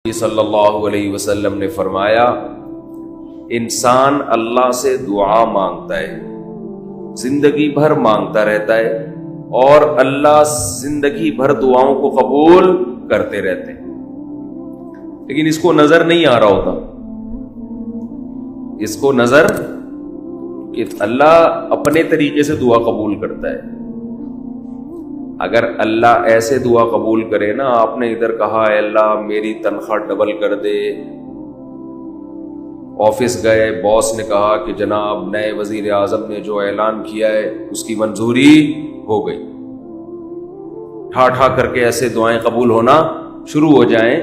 صلی اللہ علیہ وسلم نے فرمایا، انسان اللہ سے دعا مانگتا ہے، زندگی بھر مانگتا رہتا ہے، اور اللہ زندگی بھر دعاؤں کو قبول کرتے رہتے ہیں، لیکن اس کو نظر نہیں آ رہا ہوتا، اس کو نظر کہ اللہ اپنے طریقے سے دعا قبول کرتا ہے۔ اگر اللہ ایسے دعا قبول کرے نا، آپ نے ادھر کہا اے اللہ میری تنخواہ ڈبل کر دے، آفس گئے، باس نے کہا کہ جناب نئے وزیر اعظم نے جو اعلان کیا ہے اس کی منظوری ہو گئی، ٹھا ٹھا کر کے ایسے دعائیں قبول ہونا شروع ہو جائیں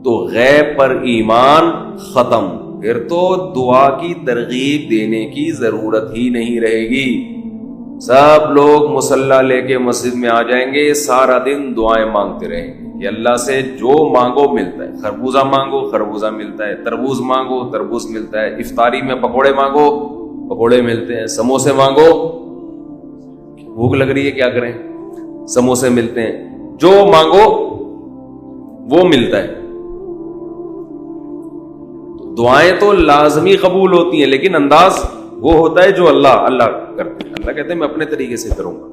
تو غیب پر ایمان ختم، پھر تو دعا کی ترغیب دینے کی ضرورت ہی نہیں رہے گی۔ سب لوگ مصلی لے کے مسجد میں آ جائیں گے، سارا دن دعائیں مانگتے رہیں گے کہ اللہ سے جو مانگو ملتا ہے، خربوزہ مانگو خربوزہ ملتا ہے، تربوز مانگو تربوز ملتا ہے، افطاری میں پکوڑے مانگو پکوڑے ملتے ہیں، سموسے مانگو، بھوک لگ رہی ہے کیا کریں، سموسے ملتے ہیں، جو مانگو وہ ملتا ہے۔ دعائیں تو لازمی قبول ہوتی ہیں، لیکن انداز وہ ہوتا ہے جو اللہ کرتے ہیں۔ اللہ کہتے ہیں میں اپنے طریقے سے کروں گا۔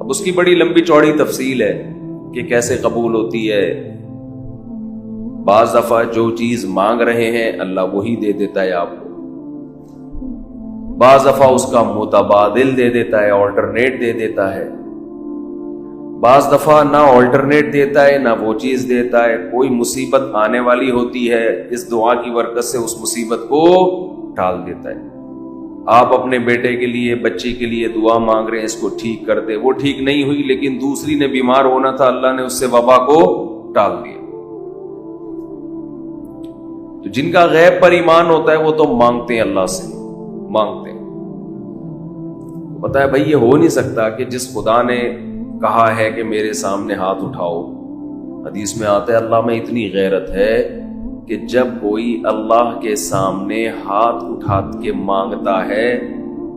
اب اس کی بڑی لمبی چوڑی تفصیل ہے کہ کیسے قبول ہوتی ہے۔ بعض دفعہ جو چیز مانگ رہے ہیں اللہ وہی دے دیتا ہے آپ کو، بعض دفعہ اس کا متبادل دے دیتا ہے، آلٹرنیٹ دے دیتا ہے، بعض دفعہ نہ آلٹرنیٹ دیتا ہے نہ وہ چیز دیتا ہے۔ کوئی مصیبت آنے والی ہوتی ہے، اس دعا کی برکت سے اس مصیبت کو ٹال دیتا ہے۔ آپ اپنے بیٹے کے لیے، بچے کے لیے دعا مانگ رہے ہیں اس کو ٹھیک کر دے، وہ ٹھیک نہیں ہوئی لیکن دوسری نے بیمار ہونا تھا، اللہ نے اس سے وبا کو ٹال دیا۔ تو جن کا غیب پر ایمان ہوتا ہے وہ تو مانگتے ہیں، اللہ سے مانگتے ہیں۔ پتہ ہے بھائی یہ ہو نہیں سکتا کہ جس خدا نے کہا ہے کہ میرے سامنے ہاتھ اٹھاؤ، حدیث میں آتا ہے اللہ میں اتنی غیرت ہے کہ جب کوئی اللہ کے سامنے ہاتھ اٹھا کے مانگتا ہے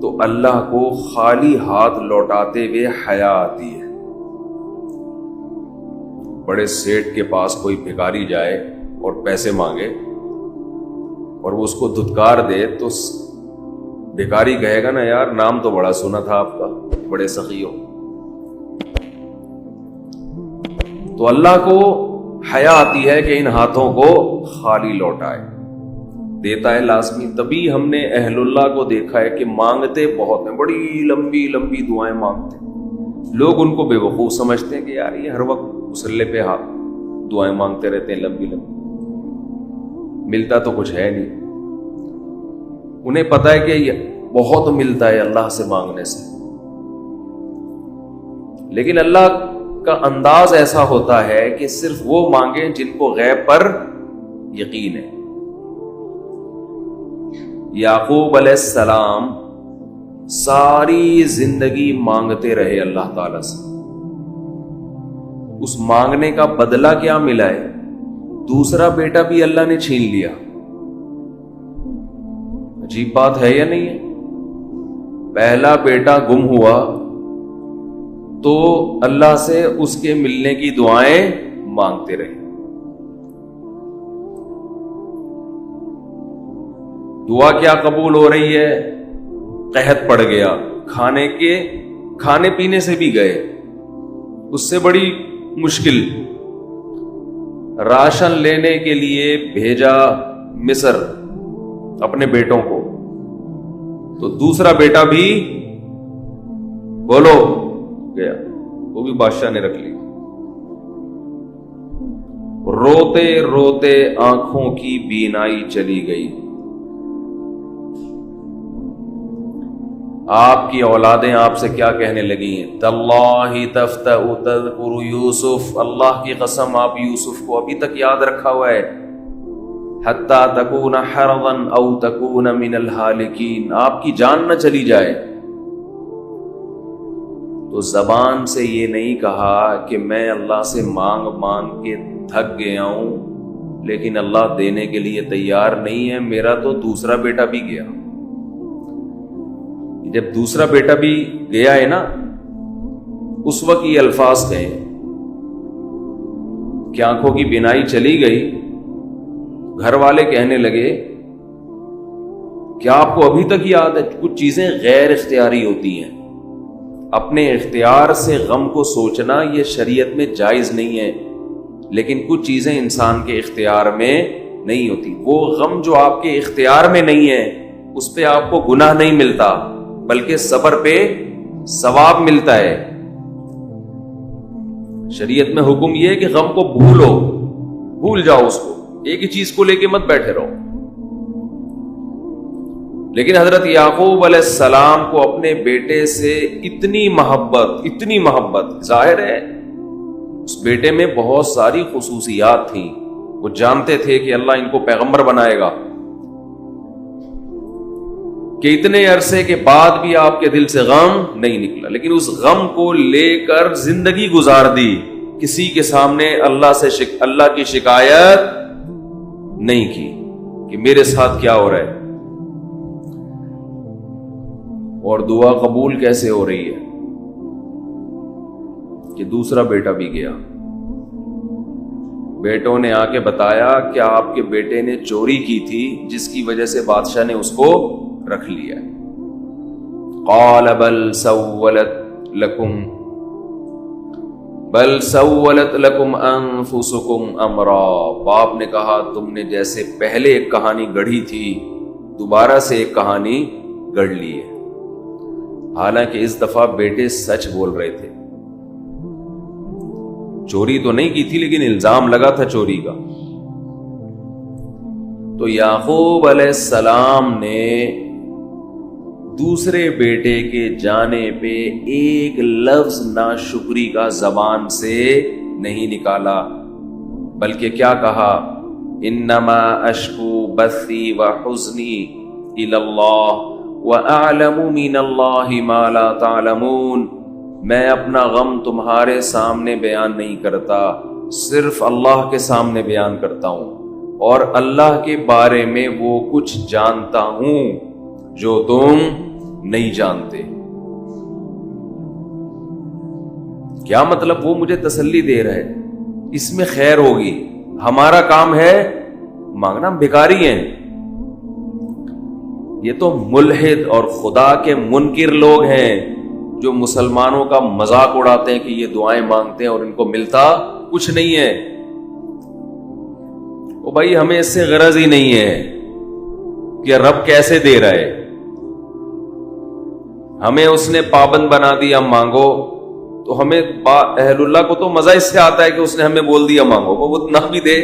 تو اللہ کو خالی ہاتھ لوٹاتے ہوئے حیا آتی ہے۔ بڑے سیٹ کے پاس کوئی بھکاری جائے اور پیسے مانگے اور وہ اس کو دھتکار دے تو بھکاری کہے گا نا یار نام تو بڑا سنا تھا آپ کا، بڑے سخی ہو۔ تو اللہ کو حیا آتی ہے کہ ان ہاتھوں کو خالی لوٹائے، دیتا ہے لازمی۔ تبھی ہم نے اہل اللہ کو دیکھا ہے کہ مانگتے بہت ہیں، بڑی لمبی لمبی دعائیں مانگتے ہیں۔ لوگ ان کو بے وقوف سمجھتے ہیں کہ یار یہ ہر وقت مصلی پہ ہاتھ دعائیں مانگتے رہتے ہیں لمبی لمبی، ملتا تو کچھ ہے نہیں۔ انہیں پتا ہے کہ یہ بہت ملتا ہے اللہ سے مانگنے سے، لیکن اللہ کا انداز ایسا ہوتا ہے کہ صرف وہ مانگیں جن کو غیب پر یقین ہے۔ یعقوب علیہ السلام ساری زندگی مانگتے رہے اللہ تعالی سے، اس مانگنے کا بدلہ کیا ملا ہے؟ دوسرا بیٹا بھی اللہ نے چھین لیا۔ عجیب بات ہے یا نہیں ہے؟ پہلا بیٹا گم ہوا تو اللہ سے اس کے ملنے کی دعائیں مانگتے رہے۔ دعا کیا قبول ہو رہی ہے؟ قحط پڑ گیا، کھانے پینے سے بھی گئے، اس سے بڑی مشکل، راشن لینے کے لیے بھیجا مصر اپنے بیٹوں کو، تو دوسرا بیٹا بھی بولو گیا، وہ بھی بادشاہ نے رکھ لی۔ روتے روتے آنکھوں کی بینائی چلی گئی۔ آپ کی اولادیں آپ سے کیا کہنے لگی ہیں؟ تاللہ تفتأ تذکر یوسف، اللہ کی قسم آپ یوسف کو ابھی تک یاد رکھا ہوا ہے، حتی تکون حرضا او تکون من الہالکین، آپ کی جان نہ چلی جائے۔ تو زبان سے یہ نہیں کہا کہ میں اللہ سے مانگ مانگ کے تھک گیا ہوں لیکن اللہ دینے کے لیے تیار نہیں ہے، میرا تو دوسرا بیٹا بھی گیا۔ جب دوسرا بیٹا بھی گیا ہے نا، اس وقت یہ الفاظ کہیں کہ آنکھوں کی بینائی چلی گئی. گھر والے کہنے لگے کیا آپ کو ابھی تک یاد ہے؟ کچھ چیزیں غیر اختیاری ہوتی ہیں، اپنے اختیار سے غم کو سوچنا یہ شریعت میں جائز نہیں ہے، لیکن کچھ چیزیں انسان کے اختیار میں نہیں ہوتی. وہ غم جو آپ کے اختیار میں نہیں ہے اس پہ آپ کو گناہ نہیں ملتا، بلکہ صبر پہ ثواب ملتا ہے. شریعت میں حکم یہ ہے کہ غم کو بھول جاؤ، اس کو ایک ہی چیز کو لے کے مت بیٹھے رہو. لیکن حضرت یعقوب علیہ السلام کو اپنے بیٹے سے اتنی محبت ظاہر ہے اس بیٹے میں بہت ساری خصوصیات تھیں. وہ جانتے تھے کہ اللہ ان کو پیغمبر بنائے گا، کہ اتنے عرصے کے بعد بھی آپ کے دل سے غم نہیں نکلا، لیکن اس غم کو لے کر زندگی گزار دی. کسی کے سامنے اللہ کی شکایت نہیں کی کہ میرے ساتھ کیا ہو رہا ہے. اور دعا قبول کیسے ہو رہی ہے کہ دوسرا بیٹا بھی گیا. بیٹوں نے آ کے بتایا کہ آپ کے بیٹے نے چوری کی تھی جس کی وجہ سے بادشاہ نے اس کو رکھ لیا. قال بل سولت لکم انفسکم امرا. باپ نے کہا تم نے جیسے پہلے ایک کہانی گڑھی تھی دوبارہ سے ایک کہانی گڑھ لی ہے. حالانکہ اس دفعہ بیٹے سچ بول رہے تھے، چوری تو نہیں کی تھی لیکن الزام لگا تھا چوری کا. تو یعقوب علیہ السلام نے دوسرے بیٹے کے جانے پہ ایک لفظ ناشکری کا زبان سے نہیں نکالا، بلکہ کیا کہا؟ انما اشکو بثی وحزنی الی اللہ وَأَعْلَمُ مِنَ اللَّهِ مَا لَا تَعْلَمُونَ. میں اپنا غم تمہارے سامنے بیان نہیں کرتا، صرف اللہ کے سامنے بیان کرتا ہوں، اور اللہ کے بارے میں وہ کچھ جانتا ہوں جو تم نہیں جانتے. کیا مطلب؟ وہ مجھے تسلی دے رہا ہے، اس میں خیر ہوگی. ہمارا کام ہے مانگنا، ہم بھکاری ہیں. یہ تو ملحد اور خدا کے منکر لوگ ہیں جو مسلمانوں کا مذاق اڑاتے ہیں کہ یہ دعائیں مانگتے ہیں اور ان کو ملتا کچھ نہیں ہے. او بھائی ہمیں اس سے غرض ہی نہیں ہے کہ رب کیسے دے رہا ہے. ہمیں اس نے پابند بنا دیا مانگو، تو ہمیں اہل اللہ کو تو مزہ اس سے آتا ہے کہ اس نے ہمیں بول دیا مانگو، وہ نہ بھی دے،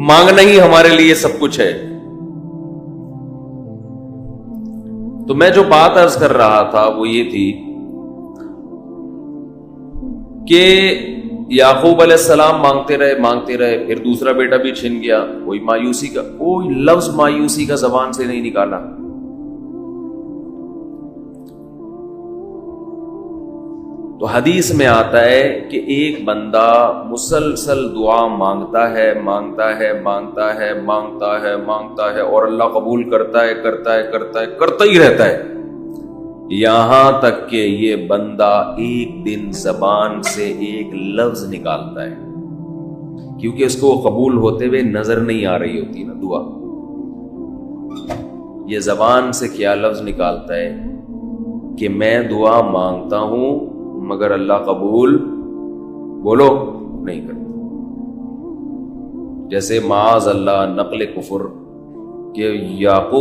مانگنا ہی ہمارے لیے سب کچھ ہے. تو میں جو بات عرض کر رہا تھا وہ یہ تھی کہ یعقوب علیہ السلام مانگتے رہے، پھر دوسرا بیٹا بھی چھن گیا. کوئی لفظ مایوسی کا زبان سے نہیں نکالا. تو حدیث میں آتا ہے کہ ایک بندہ مسلسل دعا مانگتا ہے اور اللہ قبول کرتا ہی رہتا ہے، یہاں تک کہ یہ بندہ ایک دن زبان سے ایک لفظ نکالتا ہے، کیونکہ اس کو قبول ہوتے ہوئے نظر نہیں آ رہی ہوتی نا دعا. یہ زبان سے کیا لفظ نکالتا ہے کہ میں دعا مانگتا ہوں مگر اللہ قبول بولو نہیں کرتا. جیسے معاذ اللہ نقل کفر کہ یعقوب